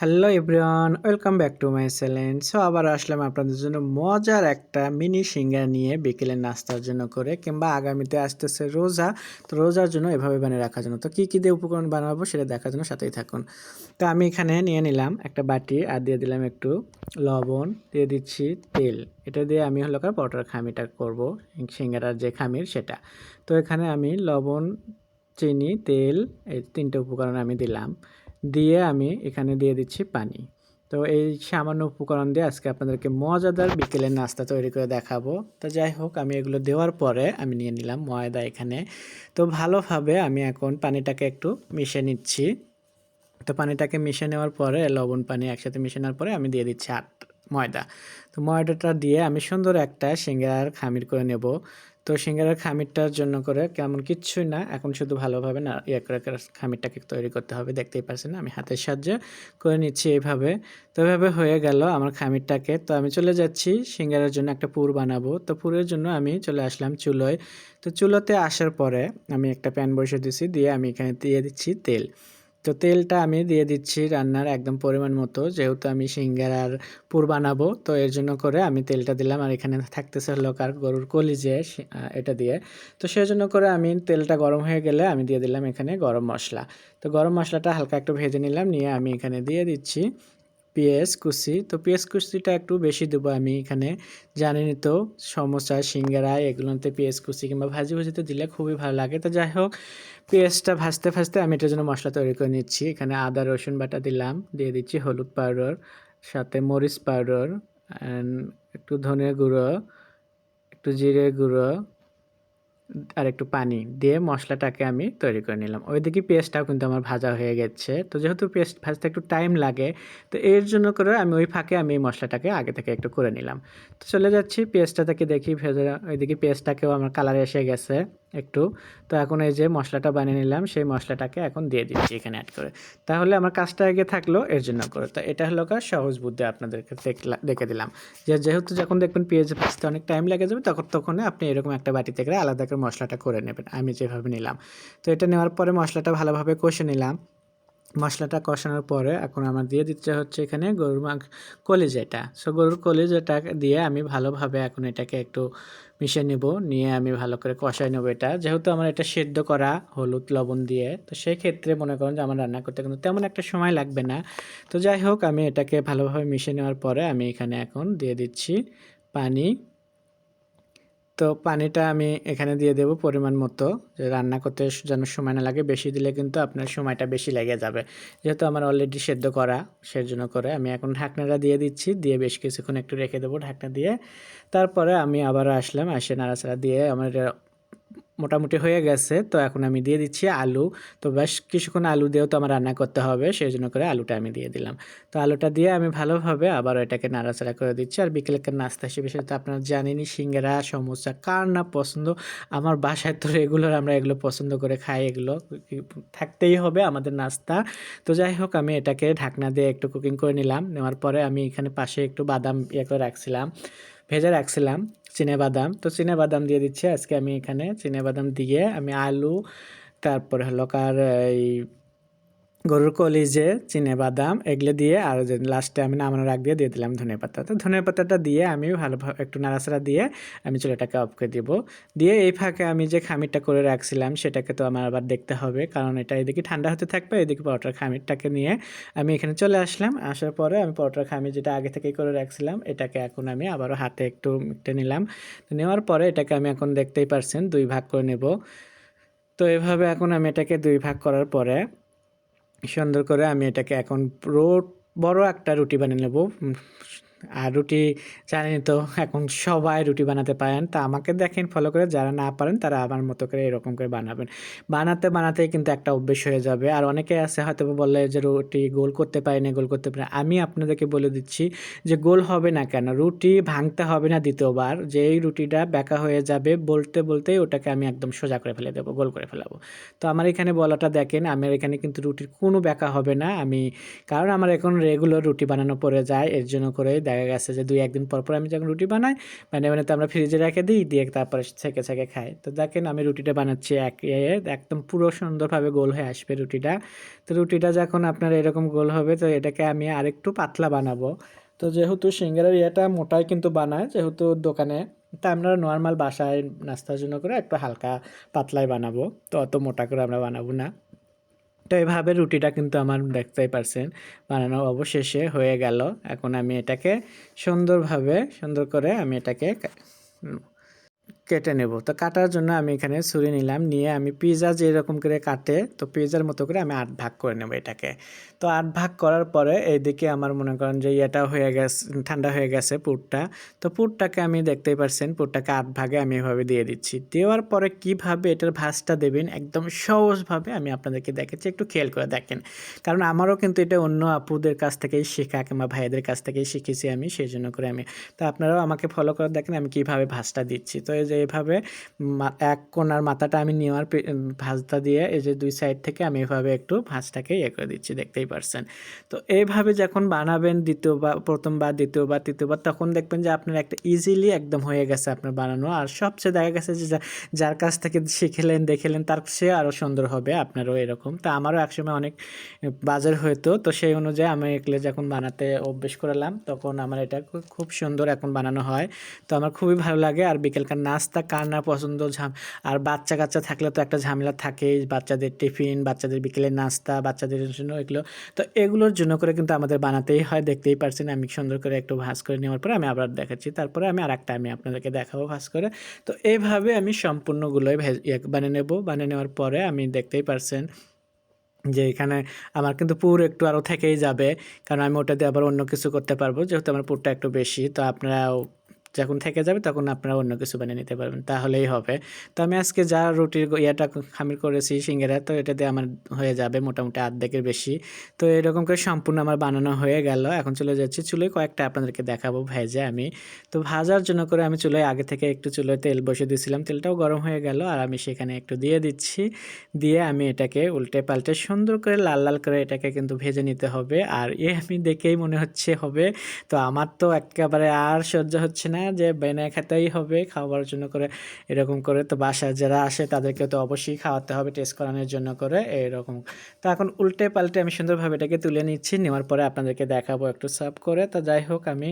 Hello everyone, welcome back to my channel. So আবার আসলাম আপনাদের জন্য মজার একটা মিনি সিঙ্গারা নিয়ে বিকেলের নাস্তার জন্য করে, কিংবা আগামীতে আসতেছে রোজা। তো রোজার জন্য এভাবে বানিয়ে রাখার জন্য তো কী কী দিয়ে উপকরণ বানাবো সেটা দেখার জন্য সাথেই থাকুন। তো আমি এখানে নিয়ে নিলাম একটা বাটি, আর দিয়ে দিলাম একটু লবণ, দিয়ে দিচ্ছি তেল। এটা দিয়ে আমি হলো পরোটার খামিটা করব, সিঙ্গারার যে খামির সেটা। তো এখানে আমি লবণ, চিনি, তেল, এই তিনটে উপকরণ আমি দিলাম। দিয়ে আমি এখানে দিয়ে দিচ্ছি পানি। তো এই সামান্য উপকরণ দিয়ে আজকে আপনাদেরকে মজাদার বিকেলের নাস্তা তৈরি করে দেখাবো। তো যাই হোক, আমি এগুলো দেওয়ার পরে আমি নিয়ে নিলাম ময়দা এখানে। তো ভালোভাবে আমি এখন পানিটাকে একটু মিশিয়ে নিচ্ছি। তো পানিটাকে মিশিয়ে নেওয়ার পরে, লবণ পানি একসাথে মিশিয়ে নেওয়ার পরে আমি দিয়ে দিচ্ছি ময়দা। তো ময়দাটা দিয়ে আমি সুন্দর একটা সিঙ্গারার খামির করে নেব। তো সিঙ্গারার খামিরটার জন্য করে কেমন কিচ্ছুই না, এখন শুধু ভালোভাবে না করে খামিরটাকে তৈরি করতে হবে। দেখতেই পাচ্ছেন আমি হাতের সাহায্যে করে নিচ্ছি এইভাবে। তো এভাবে হয়ে গেল আমার খামিরটাকে। তো আমি চলে যাচ্ছি সিঙ্গারার জন্য একটা পুর বানাবো। তো পুরের জন্য আমি চলে আসলাম চুলোয়। তো চুলোতে আসার পরে আমি একটা প্যান বসিয়ে দিচ্ছি, দিয়ে আমি এখানে দিয়ে দিচ্ছি তেল। তো তেলটা আমি দিয়ে দিচ্ছি রান্নার একদম পরিমাণ মতো, যেহেতু আমি সিঙ্গারার পুর বানাবো। তো এর জন্য করে আমি তেলটা দিলাম, আর এখানে থাকতেছে হলো গরুর কলিজে, এটা দিয়ে। তো সেই জন্য করে আমি তেলটা গরম হয়ে গেলে আমি দিয়ে দিলাম এখানে গরম মশলা। তো গরম মশলাটা হালকা একটু ভেজে নিলাম, নিয়ে আমি এখানে দিয়ে দিচ্ছি পেঁয়াজ কুচি। তো পেঁয়াজ কুচিটা একটু বেশি দেবো আমি এখানে, জানেনই তো সমোসা, সিঙ্গারা এগুলোতে পেঁয়াজ কুচি কিংবা ভাজি ভাজিতে দিলে খুবই ভালো লাগে। তো যাই হোক, পেঁয়াজটা ভাজতে ভাজতে আমি এটার জন্য মশলা তৈরি করে নিচ্ছি। এখানে আদা রসুন বাটা দিলাম, দিয়ে দিচ্ছি হলুদ পাউডার, সাথে মরিচ পাউডার, অ্যান্ড একটু ধনে গুঁড়ো, একটু জিরে গুঁড়ো, আর একটু পানি দিয়ে মশলাটাকে আমি তৈরি করে নিলাম। ওইদিকে পেস্টটাও কিন্তু আমার ভাজা হয়ে গেছে। তো যেহেতু পেস্ট ভাজতে একটু টাইম লাগে, তো এর জন্য করে আমি ওই ফাঁকে আমি এই মশলাটাকে আগে থেকে একটু করে নিলাম। তো চলে যাচ্ছি পেস্টটা থেকে, দেখি ভেজে ওইদিকে পেস্টটাকেও আমার কালার এসে গেছে একটু। তো এখন এই যে মশলাটা বানিয়ে নিলাম, সেই মশলাটাকে এখন দিয়ে দিচ্ছি এখানে অ্যাড করে। তাহলে আমার কাজটা আগে থাকলো এর জন্য করে। তো এটা হলো সহজ বুদ্ধি আপনাদেরকে দেখে দিলাম, যেহেতু যখন দেখবেন পেঁয়াজ ভাজতে অনেক টাইম লেগে যাবে, তখন আপনি এরকম একটা বাটি থেকে আলাদা করে মশলাটা করে নেবেন, আমি যেভাবে নিলাম। তো এটা নেওয়ার পরে মশলাটা ভালোভাবে কষে নিলাম। মশলাটা কষানোর পরে এখন আমার দিয়ে দিতে হচ্ছে এখানে গরুর কলিজাটা। সো গরুর কলিজাটা দিয়ে আমি ভালোভাবে এখন এটাকে একটু মিশিয়ে নেব, নিয়ে আমি ভালো করে কষাই নেব। এটা যেহেতু আমার এটা সেদ্ধ করা হলুদ লবণ দিয়ে, তো সেই ক্ষেত্রে মনে করেন যে আমার রান্না করতে কিন্তু তেমন একটা সময় লাগবে না। তো যাই হোক, আমি এটাকে ভালোভাবে মিশিয়ে নেওয়ার পরে আমি এখানে এখন দিয়ে দিচ্ছি পানি। তো পানিটা আমি এখানে দিয়ে দেব পরিমাণ মতো, যে রান্না করতে যেন সময় না লাগে। বেশি দিলে কিন্তু আপনার সময়টা বেশি লেগে যাবে, যেহেতু আমার অলরেডি সেদ্ধ করা। সেজন্য করে আমি এখন ঢাকনাটা দিয়ে দিচ্ছি, দিয়ে বেশ কিছুক্ষণ একটু রেখে দেবো ঢাকনা দিয়ে। তারপরে আমি আবার আসলাম, এসে নাড়াচাড়া দিয়ে আমার মোটামুটি হয়ে গেছে। তো এখন আমি দিয়ে দিচ্ছি আলু। তো বেশ কিছুক্ষণ আলু দিয়েও তো আমার রান্না করতে হবে, সেই জন্য করে আলুটা আমি দিয়ে দিলাম। তো আলুটা দিয়ে আমি ভালোভাবে আবার এটাকে নাড়াচাড়া করে দিচ্ছি। আর বিকেলের নাস্তা হিসেবে সেটা তো আপনারা জানেনই, সিঙ্গারা সমোসা কার না পছন্দ। আমার বাসায় তো রেগুলার আমরা এগুলো পছন্দ করে খাই, এগুলো থাকতেই হবে আমাদের নাস্তা। তো যাই হোক, আমি এটাকে ঢাকনা দিয়ে একটু কুকিং করে নিলাম। নেওয়ার পরে আমি এখানে পাশে একটু বাদাম করে রাখছিলাম, ভেজে রাখছিলাম চিনেবাদাম। তো চিনেবাদাম দিয়ে দিচ্ছি আজকে আমি এখানে। চিনেবাদাম দিয়ে আমি আলু, তারপরে হলো এই গরুর কলিজে, চিনেবাদাম এগুলো দিয়ে, আর যে লাস্টে আমি নামানোর আগ দিয়ে দিলাম ধনেপাতা। তো ধনেপাতাটা দিয়ে আমি ভালোভাবে একটু নাড়াচাড়া দিয়ে আমি চুলাটাকে অফ করে দিব। দিয়ে এই ফাঁকে আমি যে খামিরটা করে রাখছিলাম সেটাকে তো আমার আবার দেখতে হবে, কারণ এটা এদিকে ঠান্ডা হতে থাকবে, এদিকে পরোটার খামিরটাকে নিয়ে আমি এখানে চলে আসলাম। আসার পরে আমি পরোটার খামির যেটা আগে থেকেই করে রাখছিলাম, এটাকে এখন আমি আবারও হাতে একটু মিটে নিলাম। তো নেওয়ার পরে এটাকে আমি এখন দেখতেই পারছেন 2 ভাগ করে নেব। তো এভাবে এখন আমি এটাকে 2 ভাগ করার পরে সুন্দর করে আমি এটাকে এখন বড় একটা রুটি বানিয়ে নেব। আর রুটি জানেন তো, এখন সবাই রুটি বানাতে পারেন। তা আমাকে দেখেন ফলো করে, যারা না পারেন তারা আমার মতো করে এরকম করে বানাবেন। বানাতেই কিন্তু একটা অভ্যেস হয়ে যাবে। আর অনেকে আছে হয়তো বললে যে রুটি গোল করতে পারি না, গোল করতে পারি না। আমি আপনাদেরকে বলে দিচ্ছি যে গোল হবে না কেন, রুটি ভাঙতে হবে না দ্বিতীয়বার। যেই রুটিটা বেঁকা হয়ে যাবে বলতে বলতেই ওটাকে আমি একদম সোজা করে ফেলে দেবো, গোল করে ফেলাবো। তো আমার এখানে বলাটা দেখেন, আমার এখানে কিন্তু রুটির কোনো বেঁকা হবে না। কারণ আমার এখন রেগুলার রুটি বানানো পড়ে যায়, এর জন্য করেই দেখা গেছে যে 2-1 দিন পর আমি যখন রুটি বানাই, বানিয়ে তো আমরা ফ্রিজে রেখে দিই, দিয়ে তারপরে ছেঁকে খাই। তো দেখেন আমি রুটিটা বানাচ্ছি একদম পুরো সুন্দরভাবে গোল হয়ে আসবে রুটিটা। তো রুটিটা যখন আপনার এরকম গোল হবে, তো এটাকে আমি আরেকটু পাতলা বানাবো। তো যেহেতু সিঙ্গারার ইয়েটা মোটাই কিন্তু বানায় যেহেতু দোকানে, তা আমরা নর্মাল বাসায় নাস্তার জন্য করে একটু হালকা পাতলাই বানাবো, তো অত মোটা করে আমরা বানাবো না। তো এভাবে রুটিটা কিন্তু আমার দেখতেই পারছেন বানানো অবশেষে হয়ে গেল। এখন আমি এটাকে সুন্দর করে আমি এটাকে কেটে নেব। তো কাটার জন্য আমি এখানে ছুরি নিলাম, নিয়ে আমি পিৎজা যেরকম করে কাটে, তো পিৎজার মতো করে আমি 8 ভাগ করে নেব এটাকে। তো 8 ভাগ করার পরে এইদিকে আমার মনে করেন যে ইয়েটা হয়ে গেছে, ঠান্ডা হয়ে গেছে পুরটা। তো পুরটাকে আমি দেখতেই পারছেন, পুরটাকে 8 ভাগে আমি এভাবে দিয়ে দিচ্ছি। দেওয়ার পরে কিভাবে এটার ভাঁজটা দেবেন একদম সহজভাবে আমি আপনাদেরকে দেখাচ্ছি, একটু খেয়াল করে দেখেন। কারণ আমারও কিন্তু এটা অন্য আপুদের কাছ থেকেই শেখা কিংবা ভাইদের কাছ থেকেই শিখেছি আমি, সেজন্য করে আমি। তো আপনারাও আমাকে ফলো করে দেখেন আমি কিভাবে ভাঁজটা দিচ্ছি। তো এই যে এভাবে এক কোণার মাথাটা আমি নেওয়ার ভাঁজটা দিয়ে এই যে 2 সাইড থেকে আমি এভাবে একটু ভাঁজটাকে ইয়ে করে দিচ্ছি, দেখতেই পারছেন। তো এইভাবে যখন বানাবেন প্রথমবার, দ্বিতীয়বার, তৃতীয়বার, তখন দেখবেন যে আপনার একটা ইজিলি একদম হয়ে গেছে আপনার বানানো। আর সবচেয়ে দেখা গেছে যে যার কাছ থেকে শিখলেন দেখলেন তার সে আরও সুন্দর হবে, আপনারও এরকম। তো আমারও একসময় অনেক বাজার হতো, তো সেই অনুযায়ী আমি এগুলো যখন বানাতে অভ্যেস করালাম তখন আমার এটা খুব সুন্দর এখন বানানো হয়। তো আমার খুবই ভালো লাগে। আর বিকেলকার নাস্তা কার না পছন্দ, আর বাচ্চা কাচ্চা থাকলে তো একটা ঝামেলা থাকেই, বাচ্চাদের টিফিন, বাচ্চাদের বিকেলের নাস্তা, বাচ্চাদের জন্য এগুলো, তো এগুলোর জন্য করে কিন্তু আমাদের বানাতেই হয়। দেখতেই পারছেন আমি সুন্দর করে একটু ভাঁজ করে নেওয়ার পরে আমি আবার দেখাচ্ছি, তারপরে আমি আরেকটা আমি আপনাদেরকে দেখাবো ভাঁজ করে। তো এইভাবে আমি সম্পূর্ণগুলোই বানিয়ে নেব। বানিয়ে নেওয়ার পরে আমি দেখতেই পারছেন যে এখানে আমার কিন্তু পুর একটু আরও থেকেই যাবে, কারণ আমি ওটা দিয়ে আবার অন্য কিছু করতে পারবো, যেহেতু আমার পুরটা একটু বেশি। তো আপনারাও যখন থেকে যাবে তখন আপনারা অন্য কিছু বানিয়ে নিতে পারবেন, তাহলেই হবে। তো আমি আজকে যা রুটির ইয়েটা খামির করেছি সিঙ্গারা, তো এটা দিয়ে আমার হয়ে যাবে মোটামুটি অর্ধেকের বেশি। তো এরকম করে সম্পূর্ণ আমার বানানো হয়ে গেল। এখন চলে যাচ্ছি চুলোয়, কয়েকটা আপনাদেরকে দেখাবো ভেজে আমি। তো ভাজার জন্য করে আমি চুলোয় আগে থেকে একটু চুলোয় তেল বসিয়ে দিয়েছিলাম, তেলটাও গরম হয়ে গেল আর আমি সেখানে একটু দিয়ে দিচ্ছি। দিয়ে আমি এটাকে উল্টে পাল্টে সুন্দর করে লাল করে এটাকে কিন্তু ভেজে নিতে হবে। আর আমি দেখেই মনে হচ্ছে হবে। তো আমার তো একেবারে আর সহ্য হচ্ছে না, যে বানিয়ে খেতেই হবে খাওয়ার জন্য করে এরকম করে। তো বাসায় যারা আসে তাদেরকে তো অবশ্যই খাওয়াতে হবে টেস্ট করানোর জন্য করে এরকম। তো এখন উল্টে পাল্টে আমি সুন্দরভাবে এটাকে তুলে নিচ্ছি, নেওয়ার পরে আপনাদেরকে দেখাবো একটু সার্ভ করে। তো যাই হোক আমি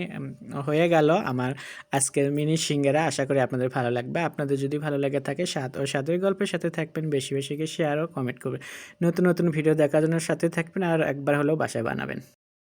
হয়ে গেল আমার আজকের মিনি সিঙ্গারা। আশা করি আপনাদের ভালো লাগবে। আপনাদের যদি ভালো লেগে থাকে স্বাদ ও স্বাদের গল্পের সাথে থাকবেন, বেশি বেশি শেয়ার ও কমেন্ট করবেন। নতুন ভিডিও দেখার জন্য সাথে থাকবেন আর একবার হলেও বাসায় বানাবেন।